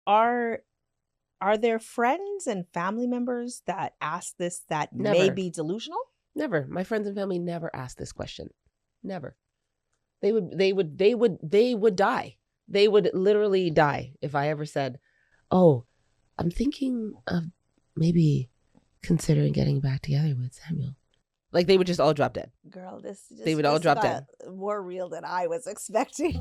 are there friends and family members that ask this that may Never. be delusional? Never. My friends and family never ask this question. Never. They would die. They would literally die if I ever said, "Oh, I'm thinking of maybe considering getting back together with Samuel." Like, they would just all drop dead. Girl, They would all drop dead. More real than I was expecting.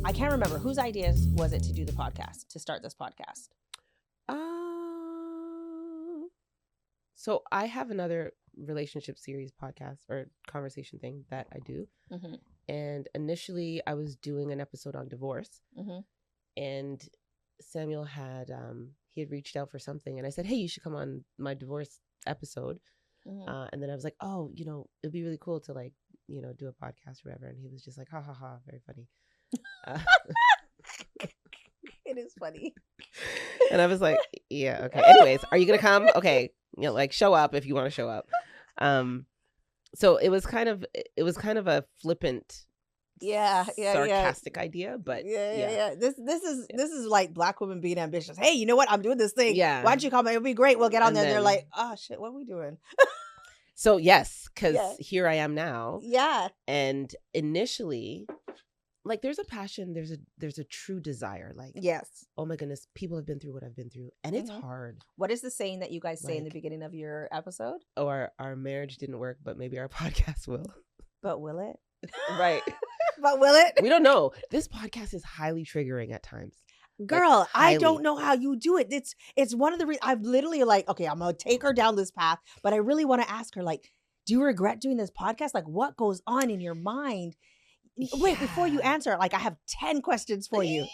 I can't remember whose idea was it to do the podcast, to start this podcast. So I have another relationship series podcast or conversation thing that I do. Mm-hmm. And initially I was doing an episode on divorce. Mm-hmm. And Samuel had he had reached out for something, and I said, "Hey, you should come on my divorce episode." Mm-hmm. And then I was like, "Oh, it'd be really cool to like, do a podcast or whatever." And he was just like, "Ha ha ha, very funny." It is funny. And I was like, "Yeah, okay. Anyways, are you gonna come? Okay, like show up if you want to show up." So it was kind of a flippant, sarcastic idea, but yeah. This is like Black women being ambitious. Hey, you know what? I'm doing this thing. Yeah. Why don't you come? It'll be great. We'll get on And there. then, they're like, oh shit, what are we doing? So yes, because here I am now. Yeah. And initially, like, there's a passion, there's a true desire. Like, yes. Oh my goodness, people have been through what I've been through, and it's hard. What is the saying that you guys say in the beginning of your episode? Oh, our marriage didn't work, but maybe our podcast will. But will it? Right. But will it? We don't know. This podcast is highly triggering at times. Girl, like, I don't know how you do it. It's one of the reasons I've literally like, okay, I'm gonna take her down this path, but I really want to ask her, like, do you regret doing this podcast? Like, what goes on in your mind? Wait, before you answer, like, I have 10 questions for you.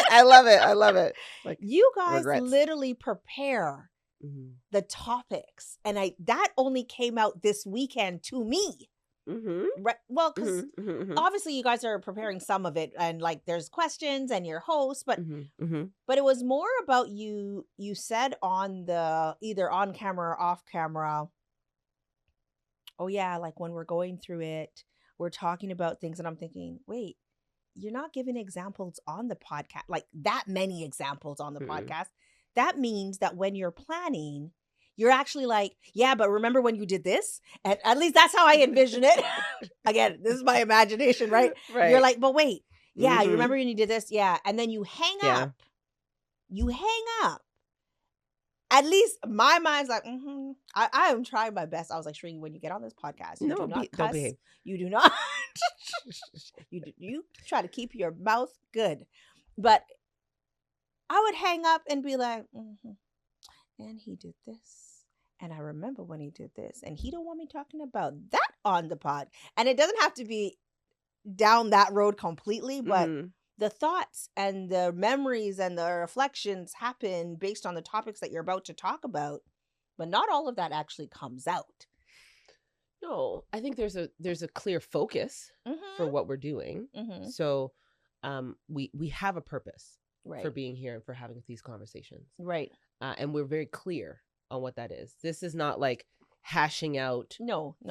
I love it. Like, you guys regrets. literally prepare the topics, and that only came out this weekend to me. Mm-hmm. Right? Well, because obviously you guys are preparing some of it, and like there's questions and your host, but it was more about you said on the either on camera or off camera, oh yeah, like when we're going through it, we're talking about things, and I'm thinking, wait, you're not giving examples on the podcast, like that many examples on the podcast. That means that when you're planning, you're actually like, yeah, but remember when you did this? And at least that's how I envision it. Again, this is my imagination, right? You're like, but wait, yeah, you remember when you did this? Yeah. And then you hang up. You hang up. At least my mind's like, I am trying my best. I was like, Shereen, when you get on this podcast, you do not cuss. You do not. You try to keep your mouth good. But I would hang up and be like, and he did this. And I remember when he did this. And he don't want me talking about that on the pod. And it doesn't have to be down that road completely, but the thoughts and the memories and the reflections happen based on the topics that you're about to talk about. But not all of that actually comes out. No, I think there's a clear focus for what we're doing. So we have a purpose for being here and for having these conversations. Right. And we're very clear on what that is. This is not like hashing out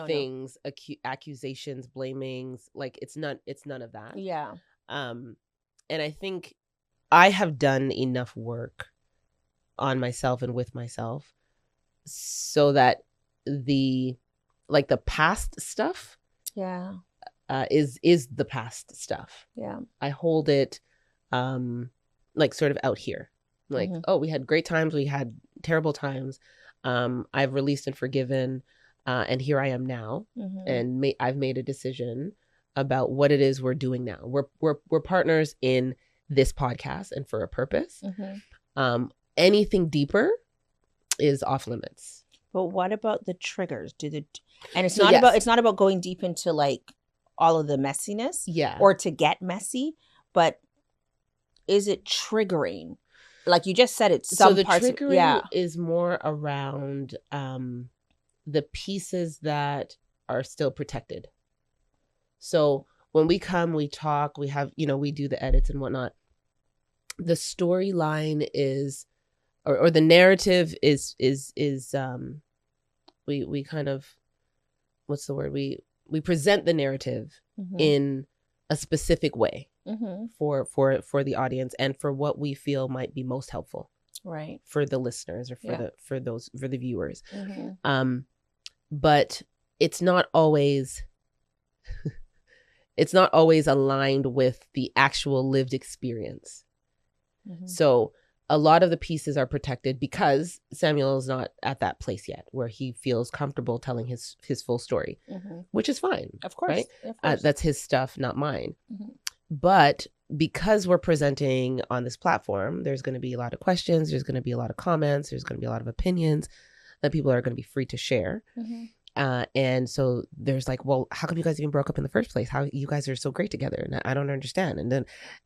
things, accusations, blamings. Like, it's none of that. Yeah. And I think I have done enough work on myself and with myself so that the past stuff is the past stuff. Yeah. I hold it like sort of out here. Like, oh, we had great times, we had terrible times. I've released and forgiven, and here I am now, and I've made a decision about what it is we're doing now. We're partners in this podcast and for a purpose. Anything deeper is off limits. But what about the triggers? And it's not about going deep into like all of the messiness, or to get messy, but is it triggering? Like you just said, it's some parts. So the triggering is more around the pieces that are still protected. So when we come, we talk, we have, we do the edits and whatnot. The storyline is, or the narrative is we kind of, what's the word? We present the narrative in a specific way for the audience and for what we feel might be most helpful. Right. For the listeners or for the viewers. But it's not always aligned with the actual lived experience. So a lot of the pieces are protected because Samuel is not at that place yet where he feels comfortable telling his full story, which is fine. Of course. Right? Of course. That's his stuff, not mine. But because we're presenting on this platform, there's going to be a lot of questions. There's going to be a lot of comments. There's going to be a lot of opinions that people are going to be free to share. And so there's like, well, how come you guys even broke up in the first place? How you guys are so great together? And I don't understand.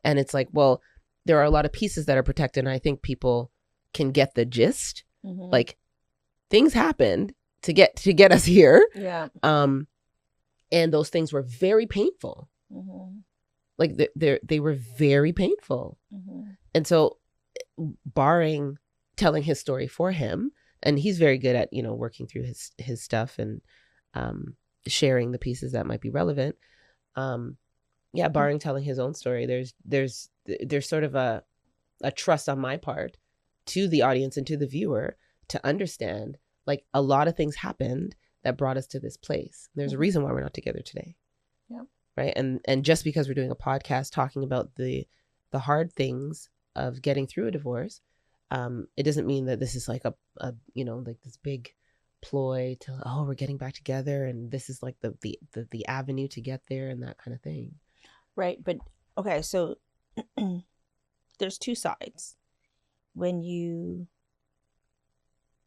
And it's like, well, there are a lot of pieces that are protected. And I think people can get the gist. Like things happened to get us here. Yeah. And those things were very painful. Like they were very painful. And so barring telling his story for him, and he's very good at, working through his stuff and sharing the pieces that might be relevant. Barring telling his own story, there's sort of a trust on my part to the audience and to the viewer to understand, like, a lot of things happened that brought us to this place. There's a reason why we're not together today. Yeah. Right. And just because we're doing a podcast talking about the hard things of getting through a divorce, it doesn't mean that this is like a like this big ploy to, we're getting back together and this is like the avenue to get there and that kind of thing. Right. But okay, so there's two sides.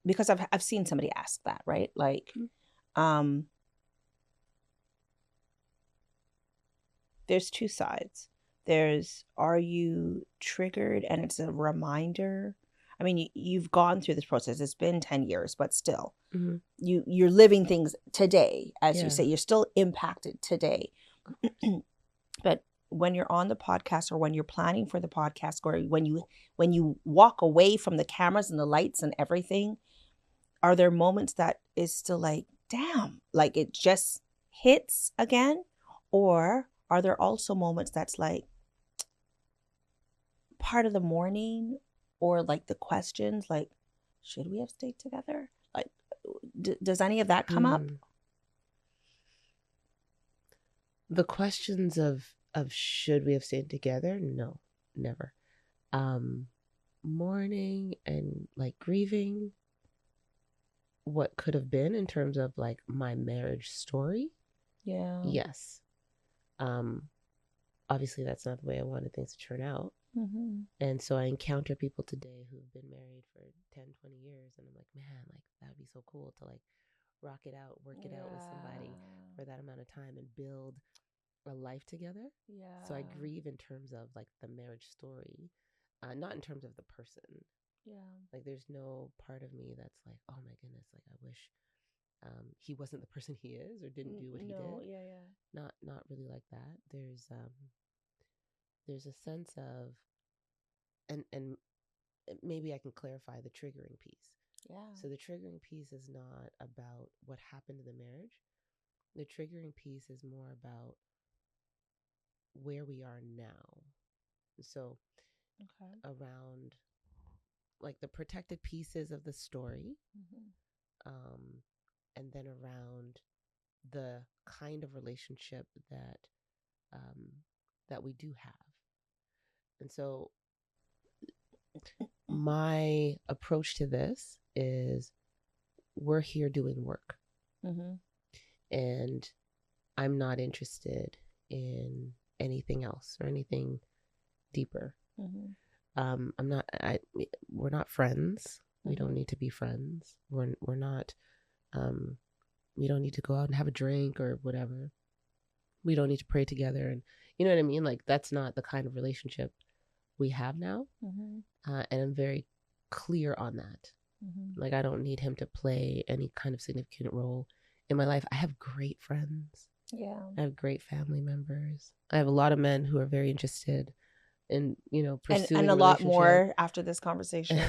Because I've seen somebody ask that, right? Like, there's two sides. There's, are you triggered and it's a reminder? I mean, you've gone through this process. It's been 10 years, but still, you're living things today. As you say, you're still impacted today. But when you're on the podcast or when you're planning for the podcast or when you walk away from the cameras and the lights and everything, are there moments that is still like, damn, like it just hits again? Or are there also moments that's like part of the morning or like the questions like, should we have stayed together? Like, does any of that come up? The questions of should we have stayed together? No, never. Mourning and like grieving what could have been in terms of like my marriage story. Yeah. Yes. Obviously that's not the way I wanted things to turn out. And so I encounter people today who've been married for 10, 20 years. And I'm like, man, like that would be so cool to like rock it out, work it out with somebody for that amount of time and build a life together. Yeah. So I grieve in terms of like the marriage story, not in terms of the person. Yeah. Like there's no part of me that's like, oh my goodness, like I wish he wasn't the person he is or didn't do what he did. Yeah. Not really like that. There's a sense of, and maybe I can clarify the triggering piece. Yeah. So the triggering piece is not about what happened in the marriage. The triggering piece is more about where we are now. So around like the protected pieces of the story, and then around the kind of relationship that we do have. And so my approach to this is we're here doing work. And I'm not interested in anything else or anything deeper. We're not friends. We don't need to be friends. We're not, we don't need to go out and have a drink or whatever. We don't need to pray together. And you know what I mean? Like that's not the kind of relationship we have now. And I'm very clear on that. Like I don't need him to play any kind of significant role in my life. I have great friends. Yeah. I have great family members. I have a lot of men who are very interested in, pursuing and a lot more after this conversation.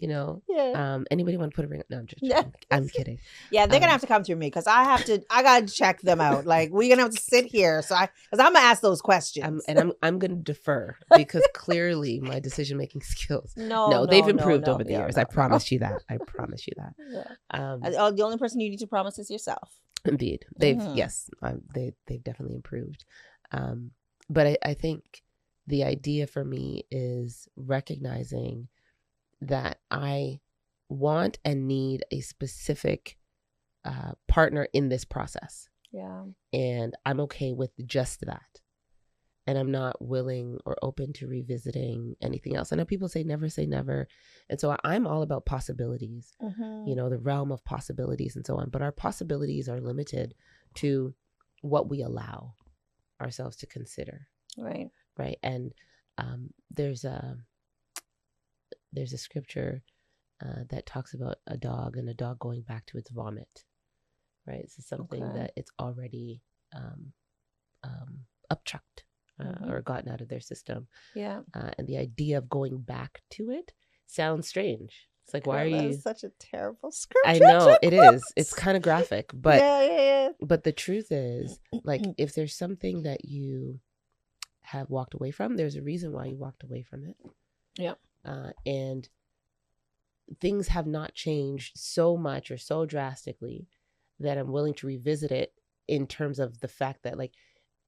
you know. Yeah. Anybody want to put a ring? No, I'm just kidding. I'm kidding. Yeah, they're gonna have to come through me because I gotta check them out. Like we're gonna have to sit here, because I'm gonna ask those questions. I'm gonna defer because clearly my decision making skills. No, they've improved over the years. I promise you that. I promise you that. Yeah. The only person you need to promise is yourself. Indeed, they've they've definitely improved. But I think the idea for me is recognizing that I want and need a specific partner in this process. Yeah. And I'm okay with just that. And I'm not willing or open to revisiting anything else. I know people say never. And so I'm all about possibilities, you know, the realm of possibilities and so on. But our possibilities are limited to what we allow ourselves to consider. Right. Right. And there's a scripture that talks about a dog and a dog going back to its vomit. Right. So something that it's already upchucked. Or gotten out of their system. Yeah. And the idea of going back to it sounds strange. It's like, why are you? That's such a terrible scripture. I know it is. It's kind of graphic, but yeah. But the truth is, like, if there's something that you have walked away from, there's a reason why you walked away from it. Yeah. And things have not changed so much or so drastically that I'm willing to revisit it in terms of the fact that, like,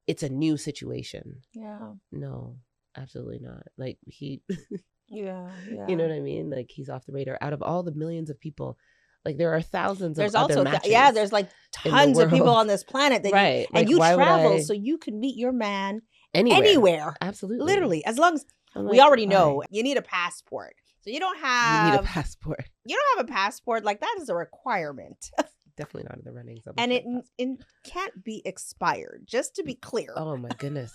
it's a new situation. Yeah. No, absolutely not. Like yeah. You know what I mean? Like he's off the radar. Out of all the millions of people, like there are thousands there's of also other matches. there's like tons of people on this planet that right. And like, you travel so you can meet your man anywhere. Absolutely. Literally. As long as we already know you need a passport. So you don't have You need a passport. You don't have a passport. Like that is a requirement. Definitely not in the runnings of and it can't be expired, just to be clear. Oh my goodness.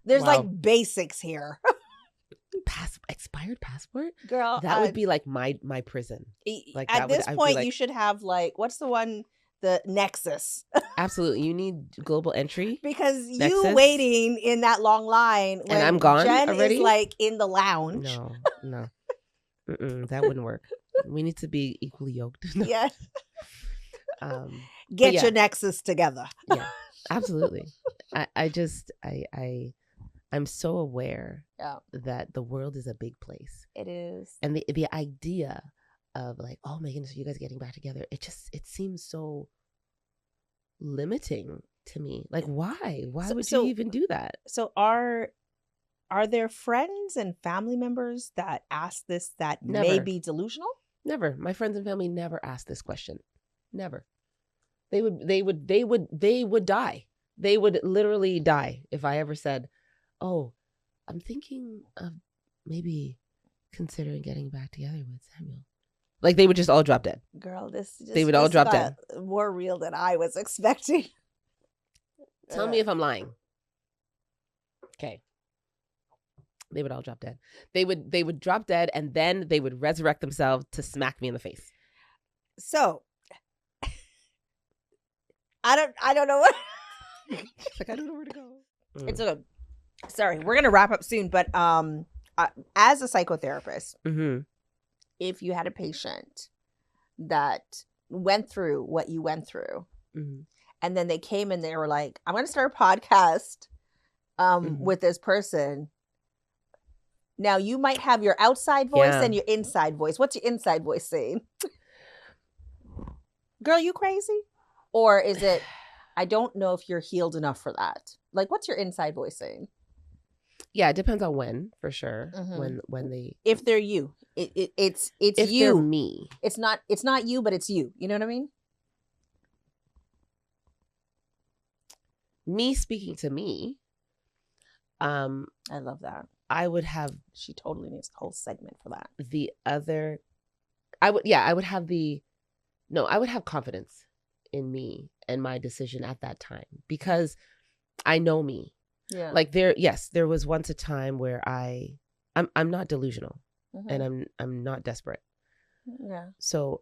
There's like basics here. Expired passport? Girl, that would be like my prison. Like at this point you should have like, what's the one, the Nexus. Absolutely. You need global entry. Because Nexus. You waiting in that long line when and I'm gone Jen already? Is like in the lounge. No. That wouldn't work. We need to be equally yoked. Yeah. Get your Nexus together. Yeah, absolutely. I'm so aware that the world is a big place. It is. And the idea of like, oh my goodness, are you guys getting back together? It seems so limiting to me. Like, why? Why would you even do that? So are there friends and family members that ask this that may be delusional? Never. My friends and family never ask this question. Never. They would die. They would literally die if I ever said, "Oh, I'm thinking of maybe considering getting back together with Samuel." Like they would just all drop dead. Girl, they would all drop dead. More real than I was expecting. Tell me if I'm lying. Okay. They would all drop dead. They would drop dead and then they would resurrect themselves to smack me in the face. So I don't know what like I don't know where to go. It's okay. Sorry, we're gonna wrap up soon, but as a psychotherapist, if you had a patient that went through what you went through, and then they came and they were like, I'm gonna start a podcast with this person. Now, you might have your outside voice and your inside voice. What's your inside voice saying? Girl, you crazy? Or is it, I don't know if you're healed enough for that. Like, what's your inside voice saying? Yeah, it depends on when, for sure. When they... If they're you. It's if you. They're me. It's not you, but it's you. You know what I mean? Me speaking to me. I love that. I would have... She totally needs a whole segment for that. I would have confidence in me and my decision at that time because I know me. Yeah. Like there was once a time where I'm not delusional and I'm not desperate. Yeah. So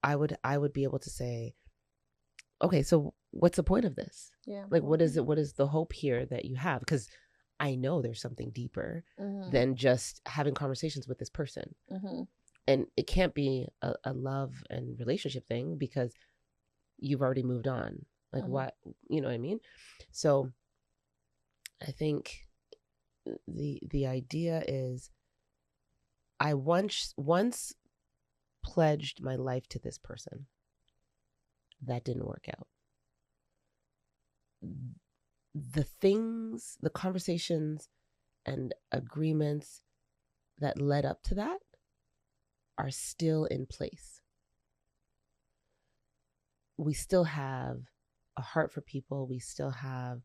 I would be able to say, okay, so what's the point of this? Yeah. Like, what is it? What is the hope here that you have? Because I know there's something deeper than just having conversations with this person. And it can't be a love and relationship thing because you've already moved on. Like what, you know what I mean? So I think the idea is I once pledged my life to this person. That didn't work out. The conversations and agreements that led up to that are still in place. We still have a heart for people. We still have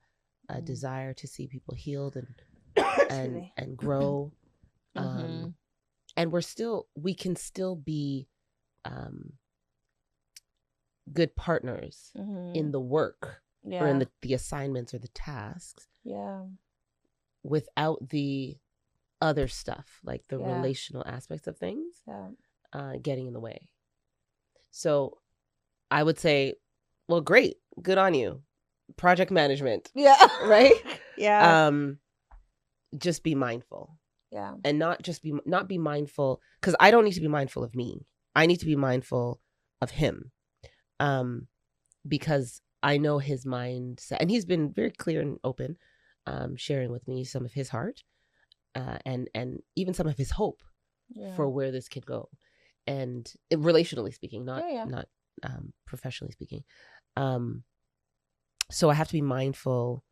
a desire to see people healed and grow. And we can still be good partners in the work or in the assignments or the tasks. Yeah. Without the other stuff, like the relational aspects of things, getting in the way. So I would say, well, great. Good on you. Project management. Yeah. Right? Yeah. Just be mindful. Yeah. And not be mindful, because I don't need to be mindful of me. I need to be mindful of him. Because I know his mindset, and he's been very clear and open, sharing with me some of his heart, and even some of his hope for where this could go, and relationally speaking, not professionally speaking. So I have to be mindful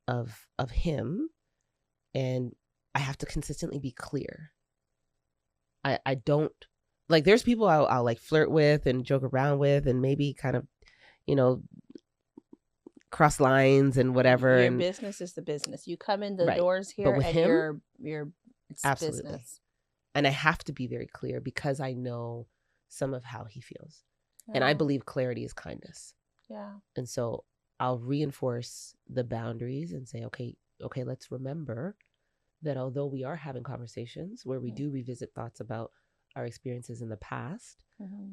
of him, and I have to consistently be clear. I don't like, there's people I'll like flirt with and joke around with and maybe kind of, you know, cross lines and whatever. Your business is the business. You come in the doors here, but with and him, it's absolutely business. And I have to be very clear because I know some of how he feels. And I believe clarity is kindness. Yeah. And so I'll reinforce the boundaries and say, okay, let's remember that although we are having conversations where we do revisit thoughts about our experiences in the past,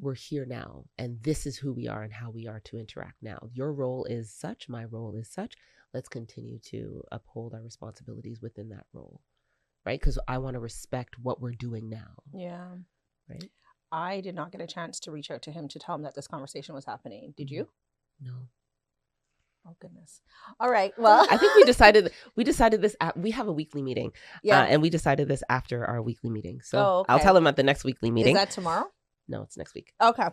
we're here now, and this is who we are and how we are to interact now. Your role is such, my role is such. Let's continue to uphold our responsibilities within that role, right? Because I want to respect what we're doing now. Yeah. Right? I did not get a chance to reach out to him to tell him that this conversation was happening. Did you? No. Oh goodness. All right. Well, I think we decided this. We have a weekly meeting, and we decided this after our weekly meeting. So I'll tell him at the next weekly meeting. Is that tomorrow? No, it's next week. Okay.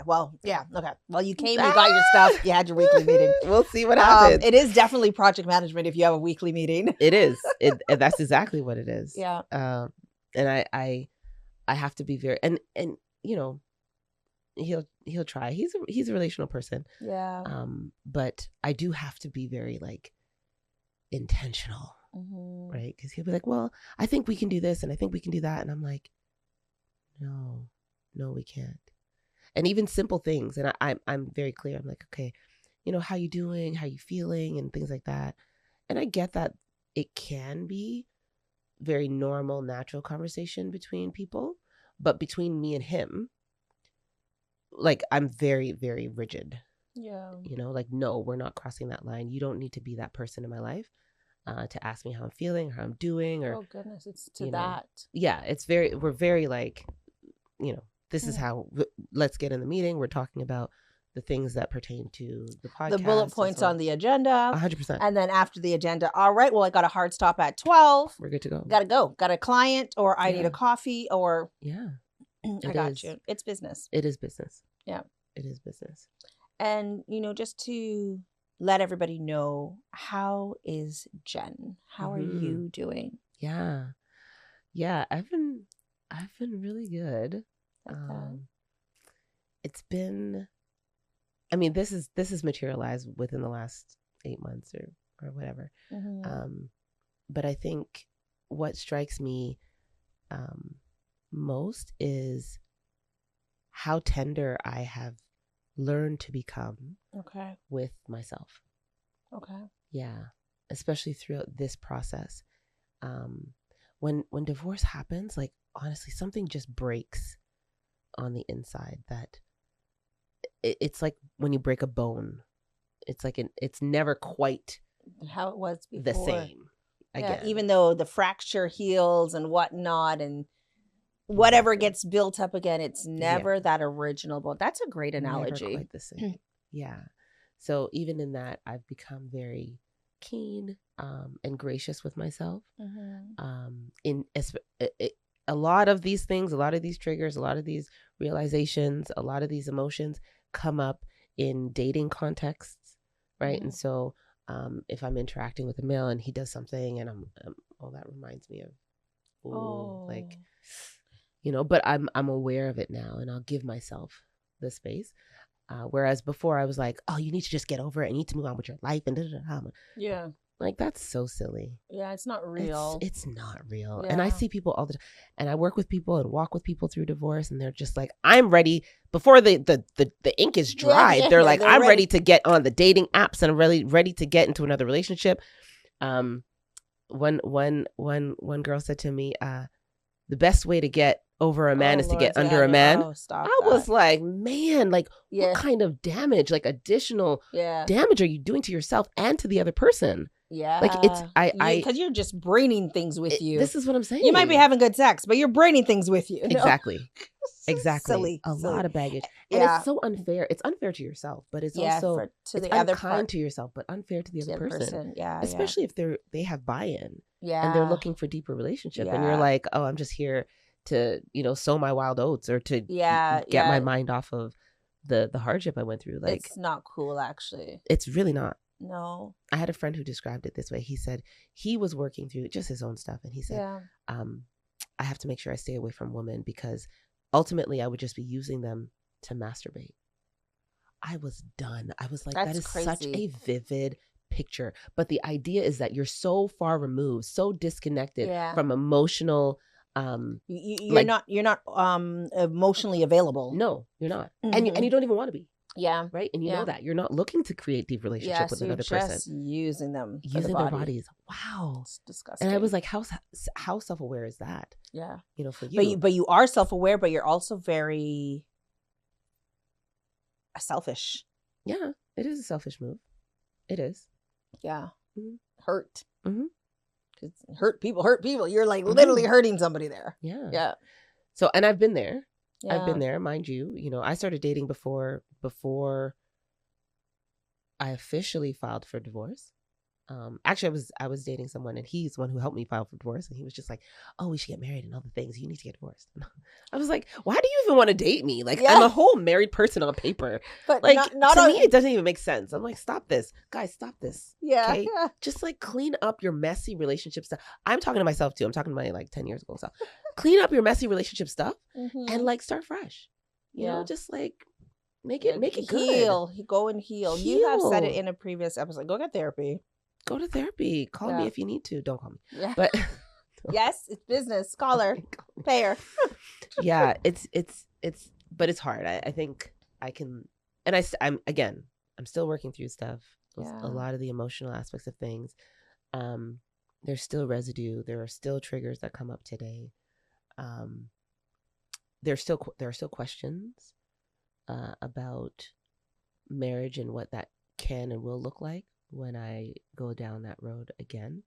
Well, yeah. Okay. Well, you came, you got your stuff, you had your weekly meeting. We'll see what happens. It is definitely project management if you have a weekly meeting. It is. That's exactly what it is. Yeah. And I have to be very, and you know, he'll try. He's a relational person. Yeah. But I do have to be very like intentional, right? Because he'll be like, well, I think we can do this and I think we can do that. And I'm like, no, we can't. And even simple things. And I'm very clear. I'm like, okay, you know, how you doing? How you feeling? And things like that. And I get that it can be very normal, natural conversation between people, but between me and him, like, I'm very, very rigid. Yeah. You know, like, no, we're not crossing that line. You don't need to be that person in my life to ask me how I'm feeling, how I'm doing, or, oh goodness, it's to that. Yeah, we're very like, you know, this is how, let's get in the meeting. We're talking about the things that pertain to the podcast. The bullet points on the agenda. 100%. And then after the agenda, all right, well, I got a hard stop at 12. We're good to go. Gotta go. Got a client, or I need a coffee, or... Yeah. I got you. It's business. It is business. Yeah. It is business. And, you know, just to let everybody know, how is Jen? How are you doing? Yeah. I've been really good. It's been, I mean, this is materialized within the last 8 months or whatever. But I think what strikes me most is how tender I have learned to become with myself. Okay. Yeah. Especially throughout this process. When divorce happens, like, honestly, something just breaks on the inside that it's like when you break a bone. It's like it's never quite how it was before. The same. again. Even though the fracture heals and whatnot and whatever gets built up again, it's never that original bone. That's a great analogy. Never quite the same. Yeah. So even in that, I've become very keen and gracious with myself. In a lot of these things, a lot of these triggers, a lot of these realizations, a lot of these emotions come up in dating contexts, right? And so if I'm interacting with a male and he does something and I'm that reminds me of like, you know, but I'm aware of it now and I'll give myself the space. Whereas before I was like, oh, you need to just get over it. You need to move on with your life. And yeah. Like, that's so silly. Yeah, it's not real. It's not real. Yeah. And I see people all the time. And I work with people and walk with people through divorce. And they're just like, I'm ready. Before the ink is dry, they're like, I'm ready to get on the dating apps and I'm really ready to get into another relationship. One girl said to me, the best way to get over a man is to get under a man. I was like, man, like what kind of damage, like additional damage are you doing to yourself and to the other person? Yeah. Like it's, because you're just braining things with you. This is what I'm saying. You might be having good sex, but you're braining things with you. Exactly. Exactly. Silly. A lot of baggage. And it's so unfair. It's unfair to yourself, but it's also to the other unkind to yourself, but unfair to the other person. Yeah. Especially if they have buy-in. Yeah. And they're looking for deeper relationship. And you're like, oh, I'm just here to, you know, sow my wild oats or to get my mind off of the hardship I went through. Like, it's not cool, actually. It's really not. No. I had a friend who described it this way. He said he was working through just his own stuff. And he said, I have to make sure I stay away from women because ultimately I would just be using them to masturbate. I was done. I was like, that is crazy. Such a vivid picture. But the idea is that you're so far removed, so disconnected from emotional you're not emotionally available. No, you're not. And you don't even want to be. Yeah. Right. And you know that you're not looking to create deep relationship with another person. Just using them. Using their bodies. Wow. It's disgusting. And I was like, how self-aware is that? Yeah. You know, for you. But you are self-aware, but you're also very selfish. Yeah. It is a selfish move. It is. Yeah. Mm-hmm. Hurt. Mm-hmm. Hurt people. You're like literally hurting somebody there. Yeah. Yeah. So, and I've been there. Yeah. I've been there, mind you. You know, I started dating before I officially filed for divorce. Actually, I was dating someone, and he's the one who helped me file for divorce. And he was just like, "Oh, we should get married and all the things. You need to get divorced." I was like, "Why do you even want to date me? Like, I'm a whole married person on paper. But like, not to me, it doesn't even make sense." I'm like, "Stop this, guys! Stop this. Yeah, okay? Just like clean up your messy relationship stuff." I'm talking to myself too. I'm talking to my like 10 years ago self. Clean up your messy relationship stuff and like start fresh. You know, just like make it good. Heal. Go and heal. You have said it in a previous episode. Go get therapy. Go to therapy. Call me if you need to. Don't call me. Yeah. But yes, it's business. Call her. Pay her. Yeah, but it's hard. I think I can, and I'm still working through stuff. A lot of the emotional aspects of things. There's still residue. There are still triggers that come up today. There are still questions about marriage and what that can and will look like when I go down that road again.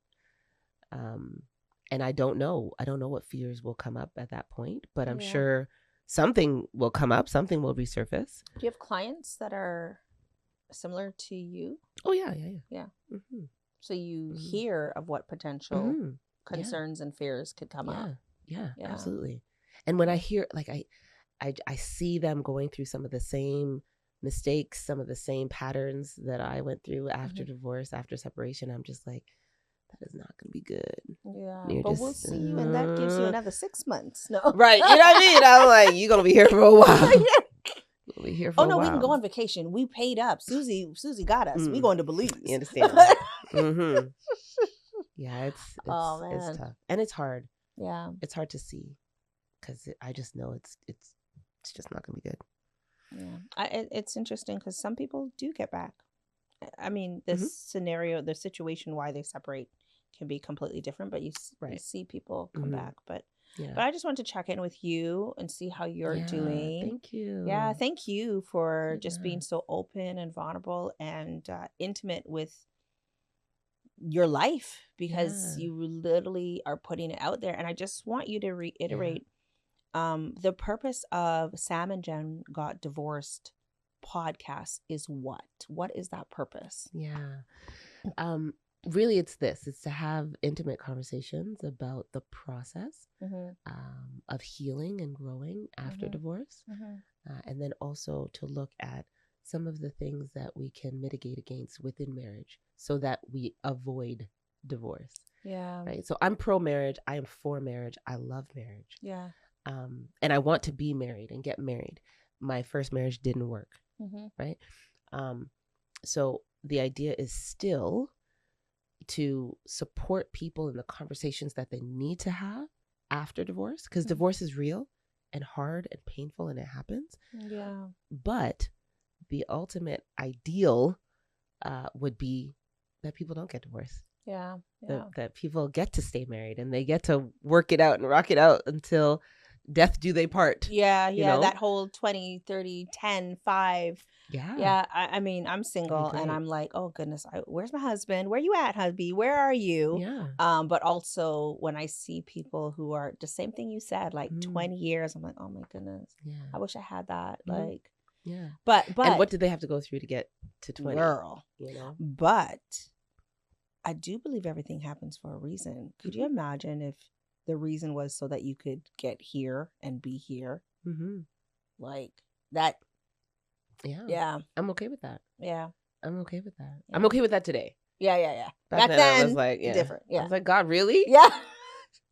And I don't know what fears will come up at that point, but I'm sure something will come up, something will resurface. Do you have clients that are similar to you? Oh yeah. Mm-hmm. So you hear of what potential concerns and fears could come up. Yeah, absolutely. And when I hear, like, I see them going through some of the same mistakes, some of the same patterns that I went through after divorce, after separation. I'm just like, that is not going to be good. Yeah, but we'll see you, and that gives you another 6 months. No, right? You know what I mean? I'm like, you're gonna be here for a while. You'll be here for a while. We can go on vacation. We paid up. Susie got us. We going to Belize. You understand? Yeah, it's tough and it's hard. Yeah, it's hard to see because I just know it's just not gonna be good. Yeah, it's interesting because some people do get back. I mean, this scenario, the situation why they separate can be completely different, but you see people come back. But I just want to check in with you and see how you're doing. Thank you. Yeah, thank you for just being so open and vulnerable and intimate with your life, because you literally are putting it out there. And I just want you to reiterate the purpose of Sam and Jen Got Divorced podcast is what? What is that purpose? Really, it's to have intimate conversations about the process of healing and growing after divorce. And then also to look at some of the things that we can mitigate against within marriage so that we avoid divorce. Right. So I'm pro marriage. I am for marriage. I love marriage. And I want to be married and get married. My first marriage didn't work. Right. So the idea is still to support people in the conversations that they need to have after divorce, because divorce is real and hard and painful, and it happens. But the ultimate ideal would be that people don't get divorced. That people get to stay married and they get to work it out and rock it out until death do they part. You know? That whole 20, 30, 10, 5. I mean, I'm single and I'm like, oh goodness, where's my husband? Where you at, hubby? Where are you? But also when I see people who are the same thing you said, like 20 years, I'm like, oh my goodness, I wish I had that. Like, but and what did they have to go through to get to 20? Girl, but I do believe everything happens for a reason. Could you imagine if the reason was so that you could get here and be here? Like that. I'm okay with that. I'm okay with that. I'm okay with that today. Back then I was like, different. I was like, God, really?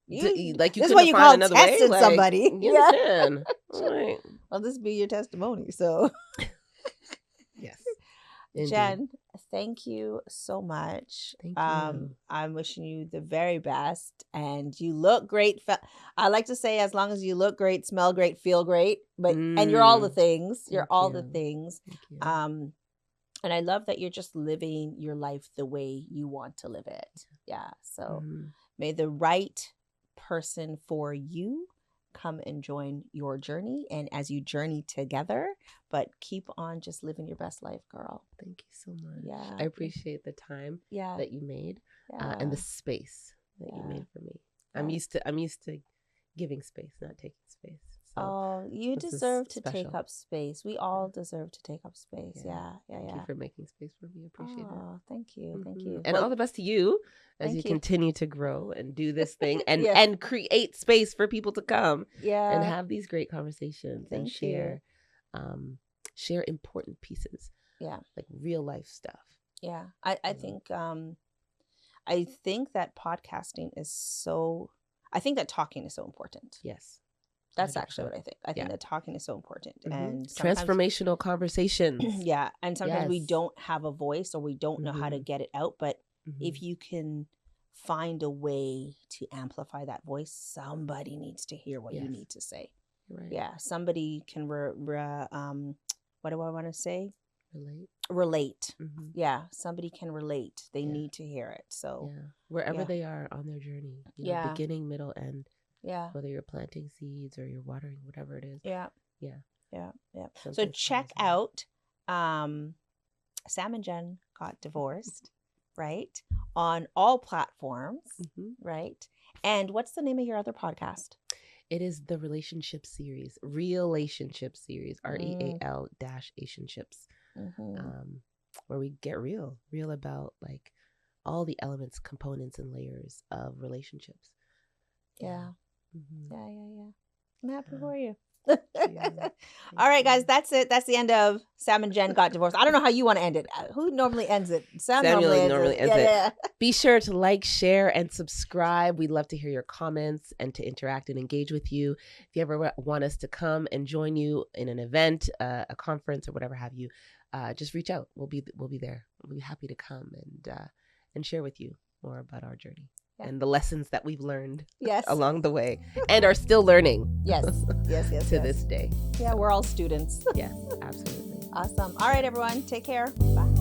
You like you this is couldn't what you find call another testing way? somebody. You understand? Right. Well, this be your testimony. So yes. Jen, thank you so much. Thank you. I'm wishing you the very best, and you look great. I like to say, as long as you look great, smell great, feel great, but and you're all the things. You're all the things. And I love that you're just living your life the way you want to live it. So may the right person for you come and join your journey, and as you journey together, but keep on just living your best life, girl. Thank you so much. I appreciate the time that you made and the space that you made for me. I'm used to giving space, not taking space. So you deserve to take up space. We all deserve to take up space. Thank you for making space for me. I appreciate it. Thank you. Thank you. And all the best to you as you continue to grow and do this thing and create space for people to come and have these great conversations and share important pieces. Like real life stuff. I think that podcasting is so, I think that talking is so important. Yes. That's actually what I think. I think that talking is so important. And transformational conversations. And sometimes we don't have a voice or we don't know how to get it out. But if you can find a way to amplify that voice, somebody needs to hear what you need to say. Somebody can what do I want to say? Relate. Somebody can relate. They need to hear it. So wherever they are on their journey, beginning, middle, end. Whether you're planting seeds or you're watering, whatever it is. So check out Sam and Jen Got Divorced, right? On all platforms, right? And what's the name of your other podcast? It is the Relationship Series, Relationship Series, REAL-Relationships, where we get real about like all the elements, components, and layers of relationships. I'm happy for you. All right, guys, that's it. That's the end of Sam and Jen Got Divorced. I don't know how you want to end it. Who normally ends it? Sam normally ends it. Be sure to like, share, and subscribe. We'd love to hear your comments and to interact and engage with you. If you ever want us to come and join you in an event, a conference, or whatever have you, just reach out. We'll be there. We'll be happy to come and share with you more about our journey. And the lessons that we've learned along the way and are still learning. Yes. To this day. Yeah, we're all students. Yes, absolutely. Awesome. All right, everyone. Take care. Bye.